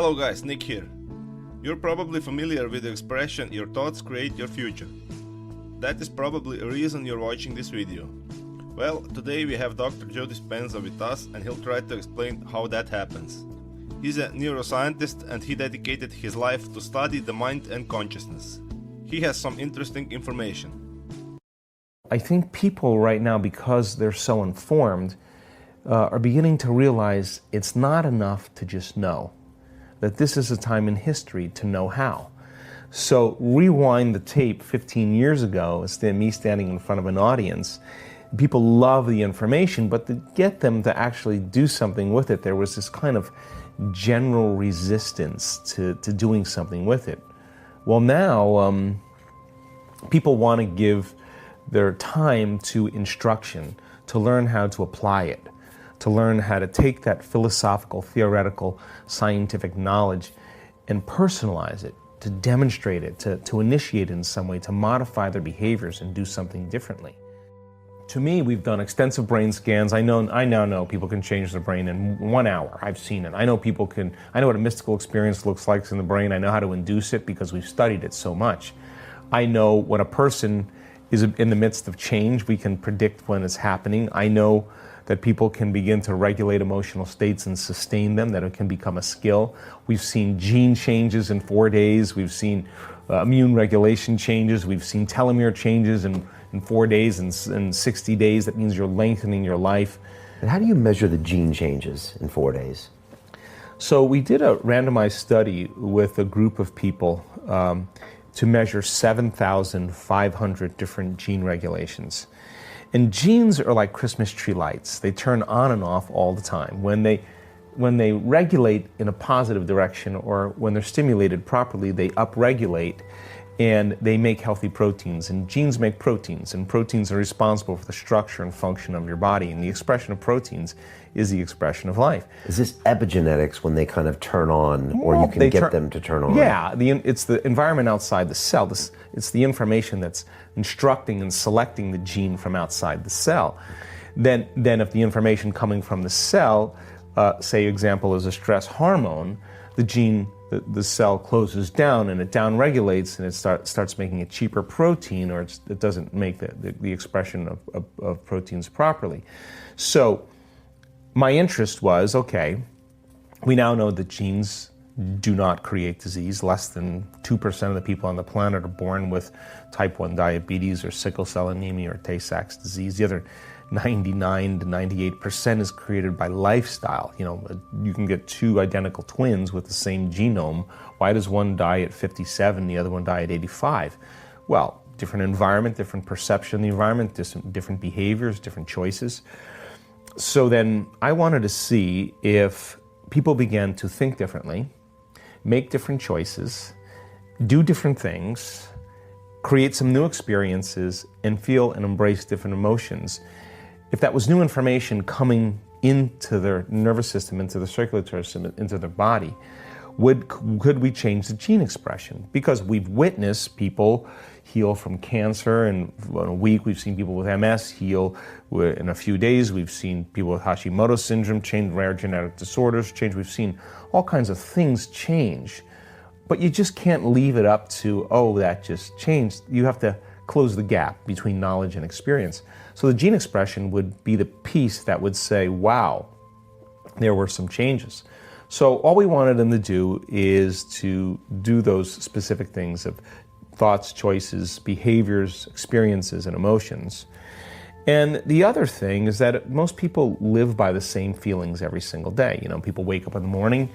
Hello guys, Nick here. You're probably familiar with the expression your thoughts create your future. That is probably a reason you're watching this video. Well, today we have Dr. Joe Dispenza with us and he'll try to explain how that happens. He's a neuroscientist and he dedicated his life to study the mind and consciousness. He has some interesting information. I think people right now, because they're so informed, are beginning to realize it's not enough to just know. That this is a time in history to know how. So rewind the tape 15 years ago, instead of me standing in front of an audience, people love the information, but to get them to actually do something with it, there was this kind of general resistance to doing something with it. Well now, people want to give their time to instruction, to learn how to apply it, to learn how to take that philosophical, theoretical, scientific knowledge and personalize it, to demonstrate it, to initiate it in some way, to modify their behaviors and do something differently. To me, we've done extensive brain scans. I now know people can change their brain in 1 hour. I've seen it. I know what a mystical experience looks like in the brain. I know how to induce it because we've studied it so much. I know when a person is in the midst of change, we can predict when it's happening. I know that people can begin to regulate emotional states and sustain them, that it can become a skill. We've seen gene changes in 4 days. We've seen immune regulation changes. We've seen telomere changes in 4 days and 60 days. That means you're lengthening your life. And how do you measure the gene changes in 4 days? So we did a randomized study with a group of people to measure 7,500 different gene regulations. And genes are like Christmas tree lights. They turn on and off all the time. When they regulate in a positive direction or when they're stimulated properly, they upregulate and they make healthy proteins. And genes make proteins, and proteins are responsible for the structure and function of your body. And the expression of proteins is the expression of life. Is this epigenetics when they kind of turn on, or you can get them to turn on? Yeah, it's the environment outside the cell. It's the information that's instructing and selecting the gene from outside the cell. Then if the information coming from the cell, say example is a stress hormone, the cell closes down and it downregulates and it starts making a cheaper protein, or it doesn't make the expression of proteins properly. So my interest was, okay, we now know that genes do not create disease. Less than 2% of the people on the planet are born with type 1 diabetes or sickle cell anemia or Tay-Sachs disease. The other 99 to 98% is created by lifestyle. You know, you can get two identical twins with the same genome. Why does one die at 57, the other one die at 85? Well, different environment, different perception of the environment, different behaviors, different choices. So then I wanted to see if people began to think differently, make different choices, do different things, create some new experiences, and feel and embrace different emotions. If that was new information coming into their nervous system, into the circulatory system, into their body, could we change the gene expression? Because we've witnessed people heal from cancer, and in a week we've seen people with MS heal in a few days. We've seen people with Hashimoto's syndrome change, rare genetic disorders change. We've seen all kinds of things change. But you just can't leave it up to, oh, that just changed. You have to close the gap between knowledge and experience. So the gene expression would be the piece that would say, wow, there were some changes. So all we wanted them to do is to do those specific things of thoughts, choices, behaviors, experiences, and emotions. And the other thing is that most people live by the same feelings every single day. You know, people wake up in the morning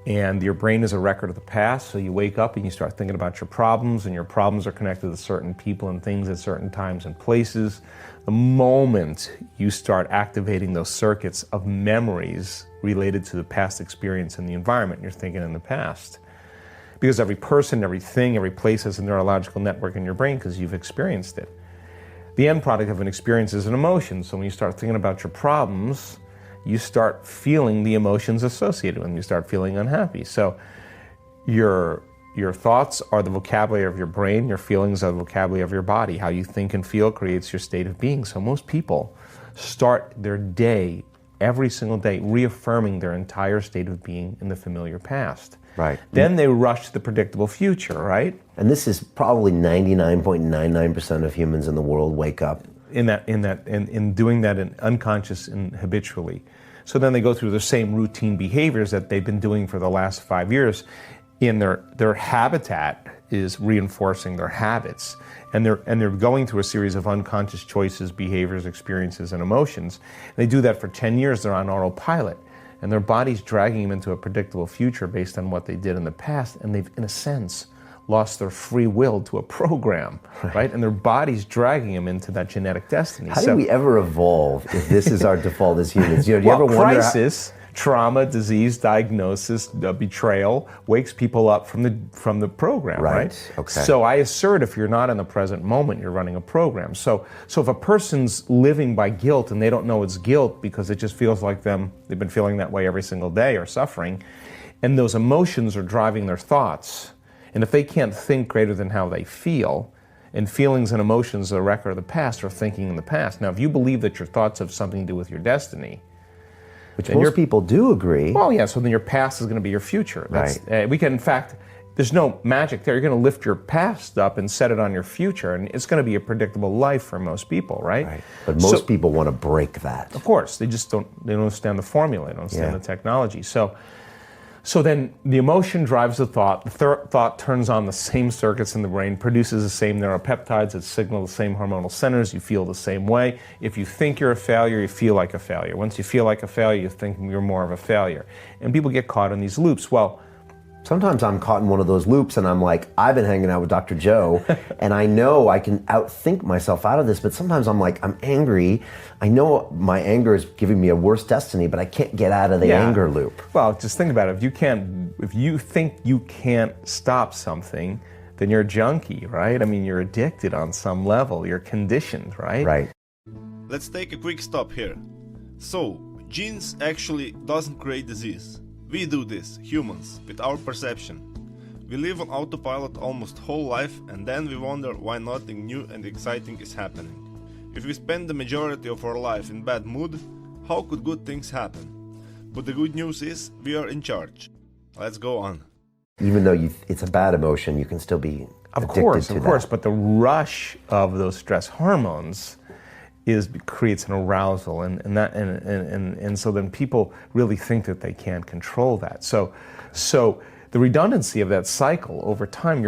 and your brain is a record of the past, so you wake up and you start thinking about your problems, and your problems are connected to certain people and things at certain times and places. The moment you start activating those circuits of memories related to the past experience and the environment, you're thinking in the past. Because every person, every thing, every place has a neurological network in your brain because you've experienced it. The end product of an experience is an emotion, so when you start thinking about your problems, you start feeling the emotions associated with them. You start feeling unhappy. So your thoughts are the vocabulary of your brain, your feelings are the vocabulary of your body. How you think and feel creates your state of being. So most people start their day, every single day, reaffirming their entire state of being in the familiar past. Right. Then they rush to the predictable future, right? And this is probably 99.99% of humans in the world wake up. In doing that in unconscious and habitually. So then they go through the same routine behaviors that they've been doing for the last 5 years. In their habitat is reinforcing their habits. And they're going through a series of unconscious choices, behaviors, experiences, and emotions. They do that for 10 years, they're on autopilot. And their body's dragging them into a predictable future based on what they did in the past, and they've, in a sense, lost their free will to a program, right? And their body's dragging them into that genetic destiny. How do we ever evolve if this is our default as humans? Do you ever wonder crisis, trauma, disease, diagnosis, betrayal wakes people up from the program, right? Okay. So I assert if you're not in the present moment, you're running a program. So if a person's living by guilt and they don't know it's guilt because it just feels like they've been feeling that way every single day or suffering, and those emotions are driving their thoughts, and if they can't think greater than how they feel, and feelings and emotions are a record of the past or thinking in the past. Now, if you believe that your thoughts have something to do with your destiny, which most people do agree. Well, yeah, so then your past is going to be your future. Right. We can, in fact, there's no magic there. You're going to lift your past up and set it on your future, and it's going to be a predictable life for most people, right? Right. But most people want to break that. Of course, they don't understand the formula, they don't understand the technology. So then the emotion drives the thought. The thought turns on the same circuits in the brain, produces the same neuropeptides that signal the same hormonal centers. You feel the same way. If you think you're a failure, you feel like a failure. Once you feel like a failure, you think you're more of a failure. And people get caught in these loops. Well, sometimes I'm caught in one of those loops and I'm like, I've been hanging out with Dr. Joe and I know I can outthink myself out of this, but sometimes I'm like, I'm angry. I know my anger is giving me a worse destiny, but I can't get out of the anger loop. Well, just think about it. If you think you can't stop something, then you're a junkie, right? I mean, you're addicted on some level. You're conditioned, right? Right. Let's take a quick stop here. So, genes actually doesn't create disease. We do this, humans, with our perception. We live on autopilot almost whole life and then we wonder why nothing new and exciting is happening. If we spend the majority of our life in bad mood, how could good things happen? But the good news is, we are in charge. Let's go on. Even though it's a bad emotion, you can still be addicted to that. Of course, but the rush of those stress hormones creates an arousal, and so then people really think that they can't control that. So the redundancy of that cycle over time.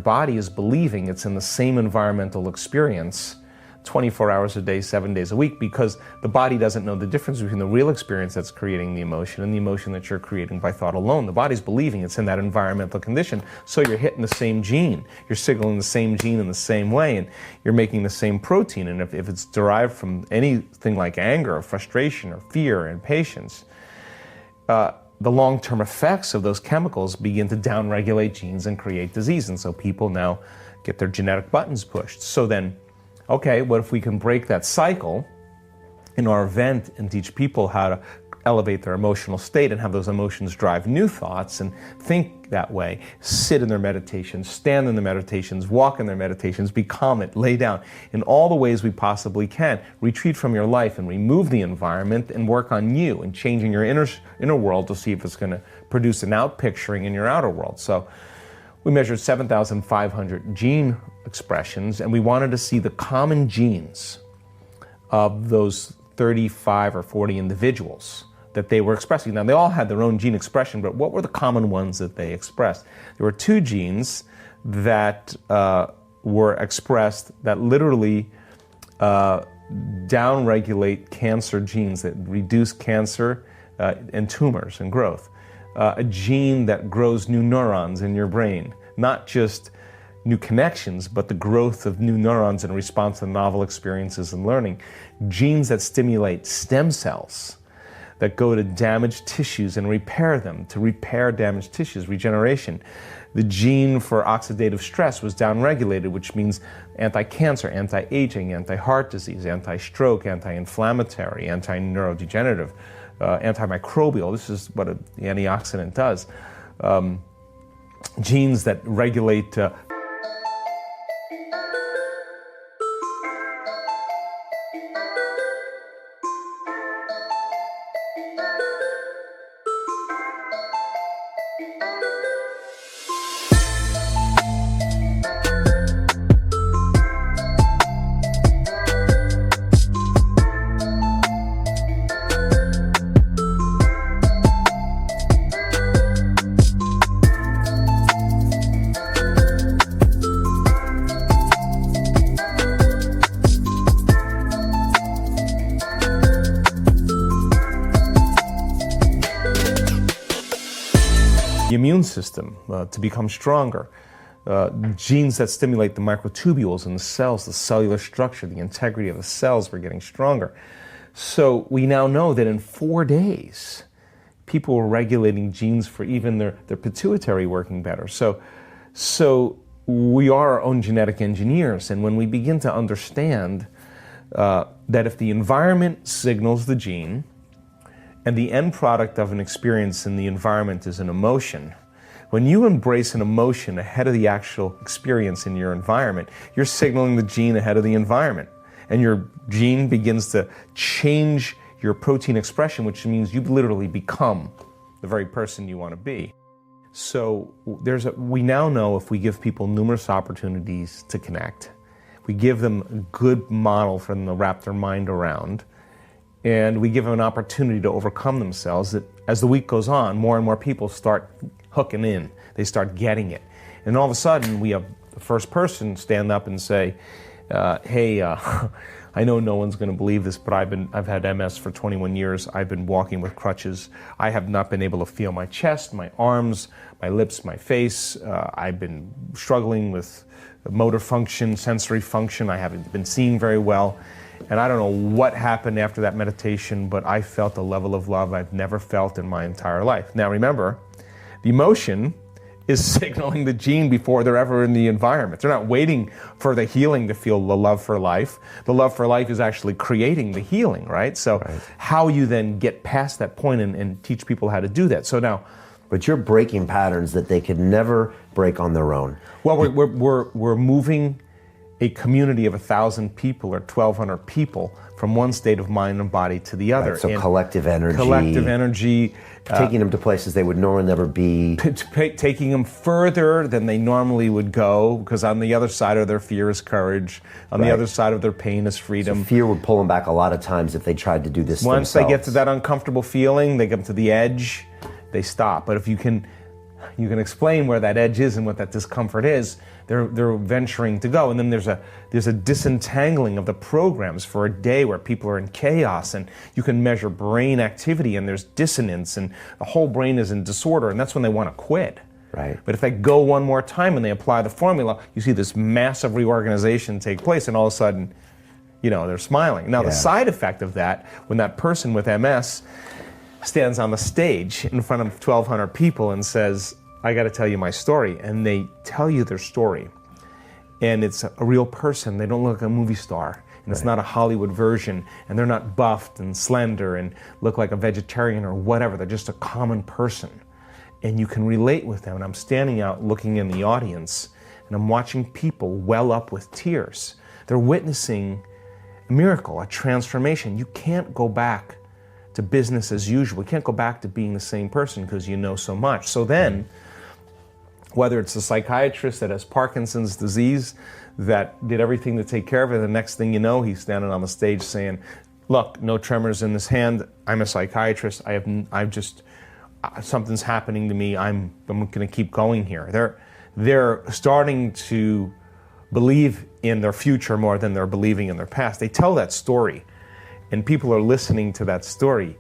Body is believing it's in the same environmental experience 24 hours a day, 7 days a week, because the body doesn't know the difference between the real experience that's creating the emotion and the emotion that you're creating by thought alone. The body's believing it's in that environmental condition, so you're hitting the same gene. You're signaling the same gene in the same way, and you're making the same protein. And if it's derived from anything like anger or frustration or fear or impatience, the long-term effects of those chemicals begin to downregulate genes and create disease. And so people now get their genetic buttons pushed. So then, okay, what if we can break that cycle in our event and teach people how to elevate their emotional state and have those emotions drive new thoughts and think that way, sit in their meditations, stand in their meditations, walk in their meditations, be calm, lay down in all the ways we possibly can, retreat from your life and remove the environment and work on you and changing your inner world to see if it's going to produce an out-picturing in your outer world. So we measured 7,500 gene expressions and we wanted to see the common genes of those 35 or 40 individuals that they were expressing. Now, they all had their own gene expression, but what were the common ones that they expressed? There were two genes that were expressed that literally downregulate cancer genes, that reduce cancer and tumors and growth. A gene that grows new neurons in your brain, not just new connections, but the growth of new neurons in response to novel experiences and learning. Genes that stimulate stem cells that go to damaged tissues and repair them, to repair damaged tissues, regeneration. The gene for oxidative stress was downregulated, which means anti-cancer, anti-aging, anti-heart disease, anti-stroke, anti-inflammatory, anti-neurodegenerative, antimicrobial. This is what the antioxidant does. Genes that regulate the immune system to become stronger. Genes that stimulate the microtubules in the cells, the cellular structure, the integrity of the cells were getting stronger. So we now know that in 4 days, people were regulating genes for even their pituitary working better. So we are our own genetic engineers, and when we begin to understand that if the environment signals the gene, and the end product of an experience in the environment is an emotion, when you embrace an emotion ahead of the actual experience in your environment, you're signaling the gene ahead of the environment. And your gene begins to change your protein expression, which means you literally become the very person you want to be. So we now know if we give people numerous opportunities to connect, we give them a good model for them to wrap their mind around, and we give them an opportunity to overcome themselves, that as the week goes on, more and more people start hooking in. They start getting it. And all of a sudden, we have the first person stand up and say, hey, I know no one's going to believe this, but I've had MS for 21 years. I've been walking with crutches. I have not been able to feel my chest, my arms, my lips, my face. I've been struggling with motor function, sensory function. I haven't been seeing very well. And I don't know what happened after that meditation, but I felt a level of love I've never felt in my entire life. Now remember, the emotion is signaling the gene before they're ever in the environment. They're not waiting for the healing to feel the love for life. The love for life is actually creating the healing, right? So how you then get past that point and teach people how to do that. So now, but you're breaking patterns that they could never break on their own. Well, we're moving a community of 1,000 people or 1,200 people from one state of mind and body to the other. Right, so collective energy. Collective energy. Taking them to places they would normally never be. Taking them further than they normally would go, because on the other side of their fear is courage. On the other side of their pain is freedom. So fear would pull them back a lot of times if they tried to do this Once themselves. they get to that uncomfortable feeling, they get to the edge, they stop. But if you can explain where that edge is and what that discomfort is, they're venturing to go. And then there's a disentangling of the programs for a day where people are in chaos, and you can measure brain activity, and there's dissonance, and the whole brain is in disorder, and that's when they want to quit. Right. But if they go one more time and they apply the formula, you see this massive reorganization take place, and all of a sudden, they're smiling. Now, the side effect of that, when that person with MS stands on the stage in front of 1,200 people and says, I got to tell you my story, and they tell you their story, and it's a real person. They don't look like a movie star, and it's not a Hollywood version, and they're not buffed and slender and look like a vegetarian or whatever. They're just a common person, and you can relate with them. And I'm standing out looking in the audience, and I'm watching people well up with tears. They're witnessing a miracle, a transformation. You can't go back to business as usual. You can't go back to being the same person because you know so much. So then, whether it's a psychiatrist that has Parkinson's disease that did everything to take care of it, the next thing you know, he's standing on the stage saying, look, no tremors in this hand. I'm a psychiatrist. Something's happening to me. I'm going to keep going here. They're starting to believe in their future more than they're believing in their past. They tell that story, and people are listening to that story.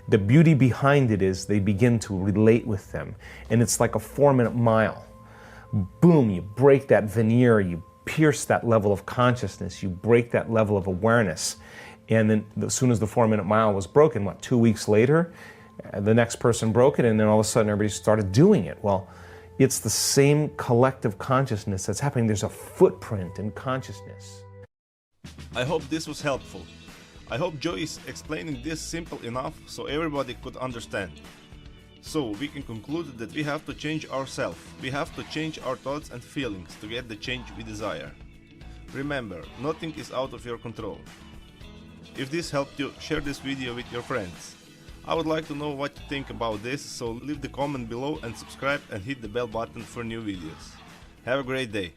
The beauty behind it is they begin to relate with them, and it's like a 4-minute mile. boom, you break that veneer, you pierce that level of consciousness, you break that level of awareness. And then as soon as the 4-minute mile was broken, 2 weeks later, the next person broke it, and then all of a sudden everybody started doing it. Well, it's the same collective consciousness that's happening. There's a footprint in consciousness. I hope this was helpful. I hope Joe is explaining this simple enough so everybody could understand. So we can conclude that we have to change ourselves. We have to change our thoughts and feelings to get the change we desire. Remember, nothing is out of your control. If this helped you, share this video with your friends. I would like to know what you think about this, so leave the comment below and subscribe and hit the bell button for new videos. Have a great day.